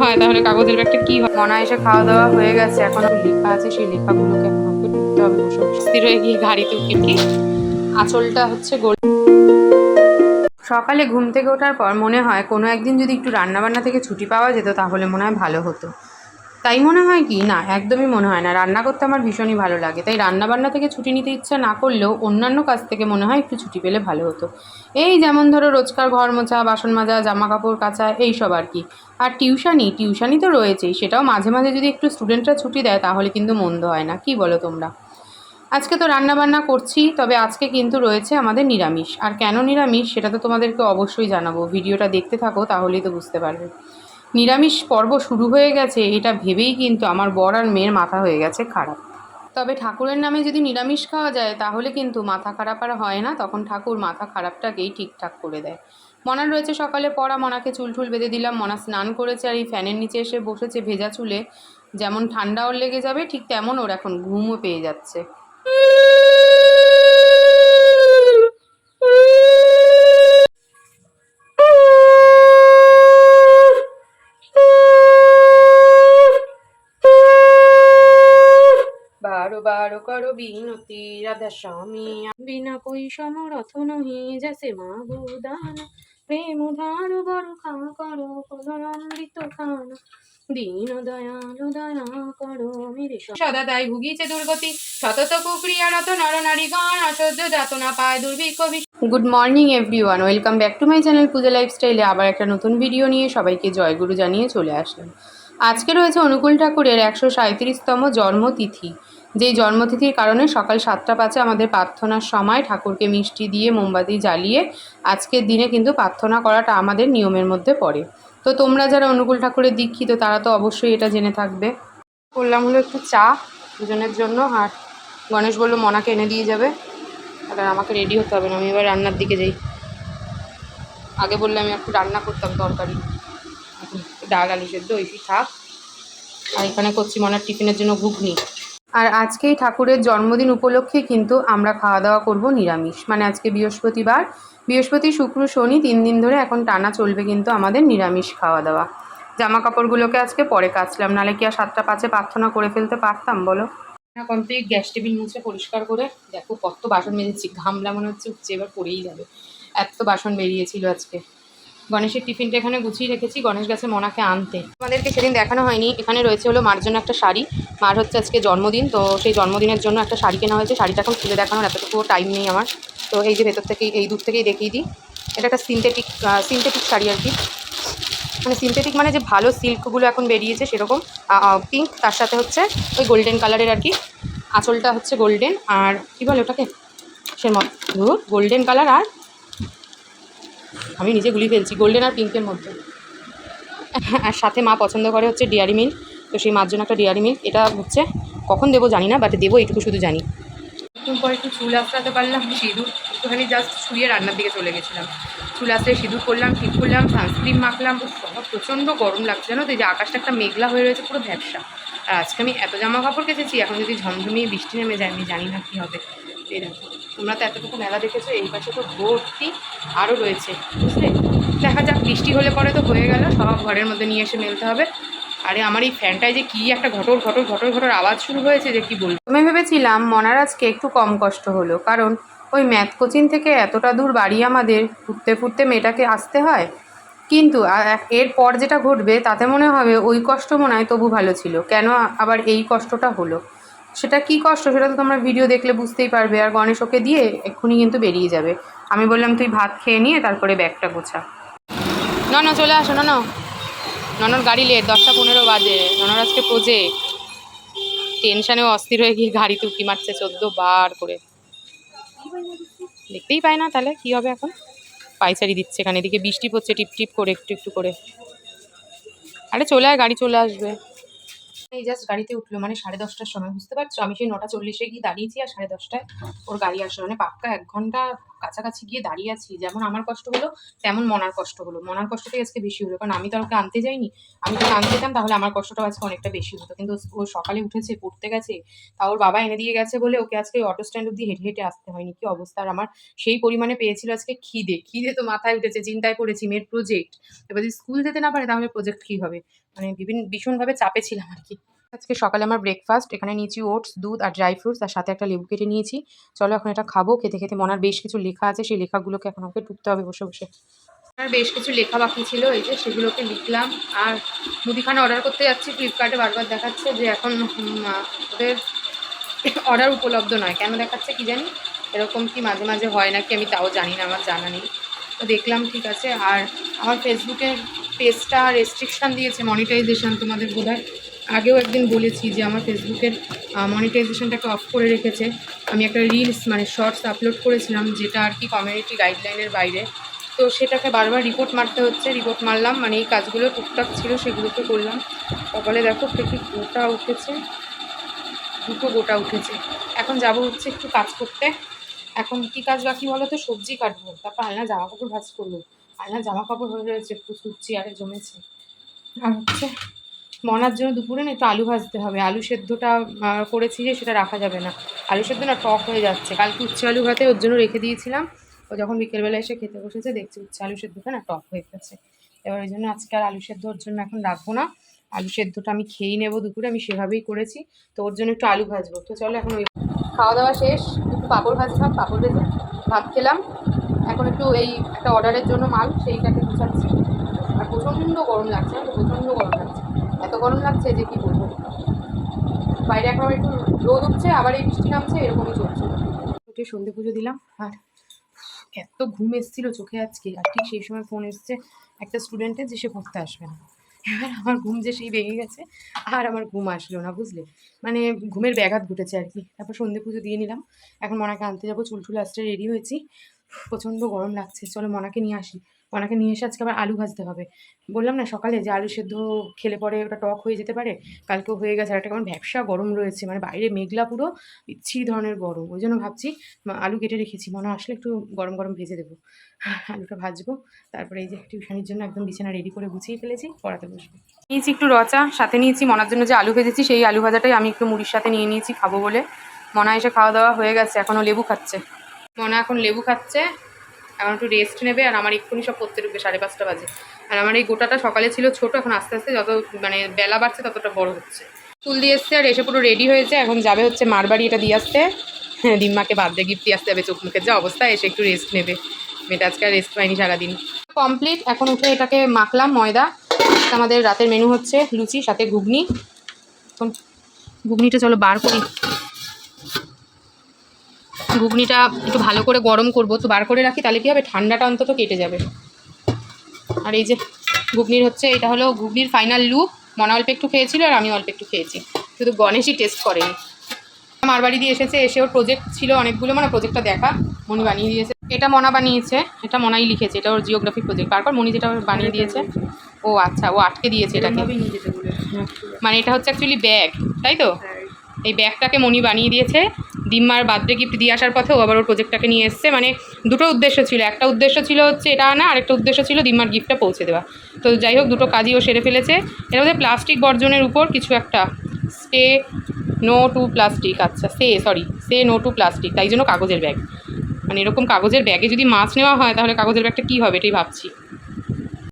হয় তাহলে কাগজের ব্যাগটা কি হয়। মনে এসে খাওয়া দাওয়া হয়ে গেছে, এখনো লেখা আছে, সেই লেখাগুলোকে এখন আমাকে লিখতে হবে। বসে স্থির হয়ে গিয়ে গাড়িতে উঠি। কি আঁচলটা হচ্ছে গোল। সকালে ঘুম থেকে ওঠার পর মনে হয় কোনো একদিন যদি একটু রান্নাবান্না থেকে ছুটি পাওয়া যেত তাহলে মনে হয় ভালো হতো। তাই মনে হয় কি না, একদমই মনে হয় না। রান্না করতে আমার ভীষণই ভালো লাগে, তাই রান্নাবান্না থেকে ছুটি নিতে ইচ্ছা না করলেও অন্যান্য কাজ থেকে মনে হয় একটু ছুটি পেলে ভালো হতো। এই যেমন ধরো রোজকার ঘর মোছা, বাসন মাজা, জামা কাপড় কাচা, এইসব আর কি। আর টিউশানি তো রয়েছেই, সেটাও মাঝে মাঝে যদি একটু স্টুডেন্টরা ছুটি দেয় তাহলে কিন্তু মন্দ হয় না। কি বলো তোমরা? আজকে তো রান্নাবান্না করছি, তবে আজকে কিন্তু রয়েছে আমাদের নিরামিষ। আর কেন নিরামিষ সেটা তো তোমাদেরকে অবশ্যই জানাবো, ভিডিওটা দেখতে থাকো তাহলেই তো বুঝতে পারবে। নিরামিষ পর্ব শুরু হয়ে গেছে এটা ভেবেই কিন্তু আমার বর আর মেয়ের মাথা হয়ে গেছে খারাপ। তবে ঠাকুরের নামে যদি নিরামিষ খাওয়া যায় তাহলে কিন্তু মাথা খারাপ আর হয় না, তখন ঠাকুর মাথা খারাপটাকেই ঠিকঠাক করে দেয়। মনার রয়েছে সকালে পড়া, মনাকে চুল টুল বেঁধে দিলাম। মনা স্নান করেছে আর এই ফ্যানের নিচে এসে বসেছে ভেজা চুলে। যেমন ঠান্ডা ওর লেগে যাবে ঠিক তেমন ওর এখন ঘুমও পেয়ে যাচ্ছে। বারো বারো করো বিনতি রাধা স্বামী, বিনা কই সমরথ নহি জেসে মাবুদান, প্রেম ধার বড় খা করো অমৃত খান, দীন দয়ালু দয়া করো মেরে সদা দায় ভুগিছে দুর্গতি, সতত কুক্রিয়ারত নর নারীগণ অসহ্য যাতনা পায় দুর্ভিক্ষ। Good morning everyone, welcome back to my channel Puja লাইফস্টাইলে। আবার একটা নতুন ভিডিও নিয়ে সবাইকে জয়গুরু জানিয়ে চলে আসলাম। আজকে রয়েছে অনুকূল ঠাকুরের 137তম জন্মতিথি। যেই জন্মতিথির কারণে সকাল 7টা 5 আমাদের প্রার্থনার সময় ঠাকুরকে মিষ্টি দিয়ে মোমবাতি জ্বালিয়ে আজকের দিনে কিন্তু প্রার্থনা করাটা আমাদের নিয়মের মধ্যে পড়ে। তো তোমরা যারা অনুকূল ঠাকুরের দীক্ষিত তারা তো অবশ্যই এটা জেনে থাকবে। করলাম হলো একটু চা দুজনের জন্য, আর গণেশ বললো মনাকে এনে দিয়ে যাবে। আর আমাকে রেডি হতে হবে না, আমি এবার রান্নার দিকে যাই। আগে বললে আমি একটু রান্না করতাম তরকারি, ডাল আলু সেদ্ধ ওইটি থাক। আর এখানে করছি মনার টিফিনের জন্য ঘুগনি। আর আজকেই ঠাকুরের জন্মদিন উপলক্ষে কিন্তু আমরা খাওয়া দাওয়া করব নিরামিষ। মানে আজকে বৃহস্পতিবার, বৃহস্পতি শুক্র শনি 3 দিন ধরে এখন টানা চলবে কিন্তু আমাদের নিরামিষ খাওয়া দাওয়া। জামা কাপড়গুলোকে আজকে পরে কাচলাম, নাহলে কি আর 7টা 5 প্রার্থনা করে ফেলতে পারতাম বলো? কমপ্লিট। গ্যাস টেবিল মুছে পরিষ্কার করে দেখো কত বাসন মেজেছি, ঘামলা মনে হচ্ছে উঠছে এবার পড়েই যাবে, এত বাসন বেরিয়েছিল আজকে। গণেশের টিফিনটা এখানে গুছিয়ে রেখেছি, গণেশ গেছে মনাকে আনতে। আমাদেরকে সেদিন দেখানো হয়নি, এখানে রয়েছে হলো মার জন্য একটা শাড়ি। মার হচ্ছে আজকে জন্মদিন, তো সেই জন্মদিনের জন্য একটা শাড়ি কেনা হয়েছে। শাড়িটা এখন খুলে দেখানোর এতটুকু টাইম নেই আমার, তো এই যে ভেতর থেকেই এই দূর থেকেই দেখিয়ে দিই। এটা একটা সিনথেটিক শাড়ি আর কি, মানে সিনথেটিক মানে যে ভালো সিল্কগুলো এখন বেরিয়েছে সেরকম পিঙ্ক, তার সাথে হচ্ছে ওই গোল্ডেন কালারের আর কি। আঁচলটা হচ্ছে গোল্ডেন, আর কী বলে ওটাকে সে গোল্ডেন কালার, আর আমি নিজে গুলি ফেলছি, গোল্ডেন আর পিঙ্কের মধ্যে। আর সাথে মা পছন্দ করে হচ্ছে ডেয়ারি মিল্ক, তো সেই মার জন্য একটা ডেয়ারি মিল্ক। এটা হচ্ছে কখন দেবো জানি না, বাট দেবো এইটুকু শুধু জানি। একটু পরে একটু চুল আঁচড়াতে পারলাম, সিঁদুর একটুখানি জাস্ট ছুঁয়ে রান্নার দিকে চলে গেছিলাম। চুল আঁচড়ে সিঁদুর করলাম, ঠিক করলাম, সানস্ক্রিন মাখলাম। প্রচণ্ড গরম লাগছে জানো তো, এই যে আকাশটা একটা মেঘলা হয়ে রয়েছে পুরো ভ্যাবসা। আর আজকে আমি এত জামা কাপড় কেচেছি, এখন যদি ঝমঝমিয়ে বৃষ্টি নেমে যায় আমি জানি না কী হবে। এই দেখো, তোমরা তো এতটুকু মেলা দেখেছো, এই পাশে তো ভর্তি আরও রয়েছে, বুঝলে? দেখা যাক, বৃষ্টি হলে পরে তো হয়ে গেল, সব ঘরের মধ্যে নিয়ে এসে মেলতে হবে। আরে আমার এই ফ্যানটায় যে কী একটা ঘটর ঘটর ঘটর ঘটর আওয়াজ শুরু হয়েছে যে কী বলবো। আমি ভেবেছিলাম মনার আজকে একটু কম কষ্ট হলো, কারণ ওই ম্যাথ কোচিং থেকে এতটা দূর বাড়ি আমাদের ফুটতে ফুটতে মেয়েটাকে আসতে হয়। কিন্তু এরপর যেটা ঘটবে তাতে মনে হবে ওই কষ্ট মনে হয় তবু ভালো ছিল, কেন আবার এই কষ্টটা হলো। সেটা কি কষ্ট সেটা তো তোমরা ভিডিও দেখলে বুঝতেই পারবে। আর গণেশ ওকে দিয়ে এক্ষুনি কিন্তু বেরিয়ে যাবে। আমি বললাম তুই ভাত খেয়ে নিয়ে তারপরে ব্যাগটা গোছা। না চলে আসো, ননর গাড়ি লেট, 10টা 15 বাজে। ননর আজকে প্রজেক্ট, টেনশানেও অস্থির হয়ে গিয়ে গাড়িতে উঁকি মারছে 14 বার করে। দেখতেই পায় না, তাহলে কি হবে এখন? পাইচারি দিচ্ছে এখানে, এদিকে বৃষ্টি পড়ছে টিপ টিপ করে একটু একটু করে। আরে চলে আয়, গাড়ি চলে আসবে। এই জাস্ট গাড়িতে উঠলো, মানে 10:30টার সময়, বুঝতে পারছো? আমি সেই 9টা 40-এ গিয়ে দাঁড়িয়েছি আর 10:30টায় ওর গাড়ি আসলো, মানে পাক্কা 1 ঘন্টা কাছাকাছি গিয়ে দাঁড়িয়ে আছি, যেমন আমার কষ্ট হলো তেমন মনার কষ্ট হলো। মনার কষ্টটাই আজকে বেশি হলো, কারণ আমি তো ওকে আনতে যাইনি। আমি যদি আনতে যেতাম তাহলে আমার কষ্টটাও আজকে অনেকটা বেশি হতো, কিন্তু ও সকালে উঠেছে, পড়তে গেছে, তা ওর বাবা এনে দিয়ে গেছে বলে ওকে আজকে অটো স্ট্যান্ড অব্দি হেঁটে হেঁটে আসতে হয়নি। কি অবস্থা! আর আমার সেই পরিমাণে পেয়েছিল আজকে খিদে, খিদে তো মাথায় উঠেছে, চিন্তায় পড়েছি মেয়ের প্রজেক্ট। এবার যদি স্কুল যেতে না পারে তাহলে প্রজেক্ট কী হবে, মানে ভীষণভাবে চাপে ছিলাম আর কি। আজকে সকালে আমার ব্রেকফাস্ট, এখানে নিয়েছি ওটস, দুধ আর ড্রাই ফ্রুটস, আর সাথে একটা লেবু কেটে নিয়েছি। চলো এখন এটা খাবো। খেতে খেতে মনার বেশ কিছু লেখা আছে, সেই লেখাগুলোকে এখন আমাকে টুকতে হবে বসে বসে। আর বেশ কিছু লেখা বাকি ছিল, এই যে সেগুলোকে লিখলাম। আর মুদিখানা অর্ডার করতে যাচ্ছি, ফ্লিপকার্টে বারবার দেখাচ্ছে যে এখন ওদের অর্ডার উপলব্ধ নয়। কেন দেখাচ্ছে কি জানি, এরকম কি মাঝে মাঝে হয় নাকি আমি তাও জানি না, আমার জানা নেই। তো দেখলাম ঠিক আছে। আর আমার ফেসবুকের পেজটা রেস্ট্রিকশান দিয়েছে, মনিটাইজেশন। তোমাদের বোধহয় আগেও একদিন বলেছি যে আমার ফেসবুকের মনিটাইজেশনটাকে অফ করে রেখেছে। আমি একটা রিলস মানে শর্টস আপলোড করেছিলাম, যেটা আর কি কমিউনিটি গাইডলাইনের বাইরে, তো সেটাকে বারবার রিপোর্ট মারতে হচ্ছে। রিপোর্ট মারলাম, মানে এই কাজগুলো টুকটাক ছিল সেগুলোকে করলাম। সকালে দেখো কি গোটা উঠেছে, দুটো গোটা উঠেছে। এখন যাব হচ্ছে একটু কাজ করতে। এখন কি কাজ বাকি বলো তো, সবজি কাটবো, তারপর আলনা জামা কাপড় ভাঁজ করবো। আলনা জামা কাপড় হয়ে রয়েছে, প্রচুর চেয়ারে জমেছে। আর হচ্ছে মনার জন্য দুপুরে না একটু আলু ভাজতে হবে। আলু সেদ্ধটা করেছি যে সেটা রাখা যাবে না, আলু সেদ্ধ না টক হয়ে যাচ্ছে। কালকে উচ্ছে আলু ভাতে ওর জন্য রেখে দিয়েছিলাম, ও যখন বিকেলবেলা এসে খেতে বসেছে দেখছি উচ্ছে আলু সেদ্ধটা না টক হয়ে গেছে। এবার ওই জন্য আজকে আর আলু সেদ্ধ ওর জন্য এখন রাখবো না। আলু সেদ্ধটা আমি খেয়েই নেবো দুপুরে, আমি সেভাবেই করেছি। তো ওর জন্য একটু আলু ভাজবো। তো চলো এখন ওই খাওয়া দাওয়া শেষ, একটু পাঁপড় ভাজলাম, পাঁপড় ভেজে ভাত খেলাম। এখন একটু এই একটা অর্ডারের জন্য মাল, সেইটাকে গুছাচ্ছি। আর প্রচণ্ড গরম লাগছে, প্রচণ্ড গরম লাগছে, এত গরম লাগছে যে কি বলবো। বাইরে এখন একটু রোদ উঠছে, আবার এই বৃষ্টি নামছে, এরকমই চলছে। উঠে সন্ধে পুজো দিলাম। আর এত ঘুম এসেছিলো চোখে আজকে, আর ঠিক সেই সময় ফোন এসছে একটা স্টুডেন্টের যে সে পড়তে আসবে না। এবার আমার ঘুম যে সেই ভেঙে গেছে, আর আমার ঘুম আসলো না, বুঝলে, মানে ঘুমের ব্যাঘাত ঘটেছে আর কি। তারপর সন্ধে পুজো দিয়ে নিলাম। এখন মনাকে আনতে যাবো, চুল টুল আসতে রেডি হয়েছি। প্রচণ্ড গরম লাগছে, চলো মনাকে নিয়ে আসি। মনাকে নিয়ে এসে আজকে আবার আলু ভাজতে হবে। বললাম না সকালে যে আলু সেদ্ধ খেলে পরে ওটা টক হয়ে যেতে পারে, কালকেও হয়ে গেছে। আর একটা কেমন ভ্যাপসা গরম রয়েছে, মানে বাইরে মেঘলা পুরো বিচ্ছিরি ধরনের গরম। ওই জন্য ভাবছি আলু কেটে রেখেছি, মনে আসলে একটু গরম গরম ভেজে দেবো। আলুটা ভাজবো, তারপরে এই যে টিউশনির জন্য একদম বিছানা রেডি করে গুছিয়ে ফেলেছি, পড়াতে বসবো। নিয়েছি একটু রচা, সাথে নিয়েছি মনার জন্য যে আলু ভেজেছি, সেই আলু ভাজাটাই আমি একটু মুড়ির সাথে নিয়ে নিয়েছি খাবো বলে। মনা এসে খাওয়া দাওয়া হয়ে গেছে, এখনও লেবু খাচ্ছে। মনা এখন লেবু খাচ্ছে, এখন একটু রেস্ট নেবে। আর আমার এক্ষুনি সব পড়তে ঢুকবে, 5:30 বাজে। আর আমার এই গোটাটা সকালে ছিল ছোট, এখন আস্তে আস্তে যত মানে বেলা বাড়ছে ততটা বড় হচ্ছে। ফুল দিয়ে এসছে আর এসে পুরো রেডি হয়েছে, এখন যাবে হচ্ছে মার বাড়ি এটা দিয়ে আসতে। হ্যাঁ, দিম্মাকে বার্থডে গিফট দিয়ে আসতে হবে, চোখ মুখের যা অবস্থা, এসে একটু রেস্ট নেবে। মেয়েটা আজকে আর রেস্ট পাইনি সারাদিন। কমপ্লিট, এখন উঠে এটাকে মাখলাম ময়দা। আমাদের রাতের মেনু হচ্ছে লুচি সাথে ঘুগনি। এখন ঘুগনিটা চলো বার করি, ঘুগনিটা একটু ভালো করে গরম করবো, তো বার করে রাখি, তাহলে কী হবে ঠান্ডাটা অন্তত কেটে যাবে। আর এই যে ঘুগনির হচ্ছে, এটা হলো ঘুগনির ফাইনাল লুক। মনা অল্প একটু খেয়েছিল আর আমি অল্প একটু খেয়েছি, শুধু গণেশই টেস্ট করেনি। মার বাড়ি দিয়ে এসেছে, এসে ওর প্রজেক্ট ছিল অনেকগুলো, মানে প্রজেক্টটা দেখা, মনি বানিয়ে দিয়েছে। এটা মনা বানিয়েছে, এটা মনাই লিখেছে, এটা ওর জিওগ্রাফি প্রজেক্ট। তারপর মনি যেটা বানিয়ে দিয়েছে, ও আচ্ছা, ও আটকে দিয়েছে এটাকে, মানে এটা হচ্ছে অ্যাকচুয়ালি ব্যাগ, তাই তো? এই ব্যাগটাকে মনি বানিয়ে দিয়েছে। দিম্মার বার্থডে গিফট দিয়ে আসার পথে ও আবার ওর প্রজেক্টটাকে নিয়ে এসছে। মানে দুটো উদ্দেশ্য ছিল, একটা উদ্দেশ্য ছিল হচ্ছে এটা আনা, আরেকটা উদ্দেশ্য ছিল দিম্মার গিফটটা পৌঁছে দেওয়া। তো যাই হোক, দুটো কাজই ও সেরে ফেলেছে। এর মধ্যে প্লাস্টিক বর্জনের উপর কিছু একটা, স্টে নো টু প্লাস্টিক, আচ্ছা সে নো টু প্লাস্টিক, তাই জন্য কাগজের ব্যাগ। মানে এরকম কাগজের ব্যাগে যদি মাছ নেওয়া হয় তাহলে কাগজের ব্যাগটা কী হবে এটাই ভাবছি।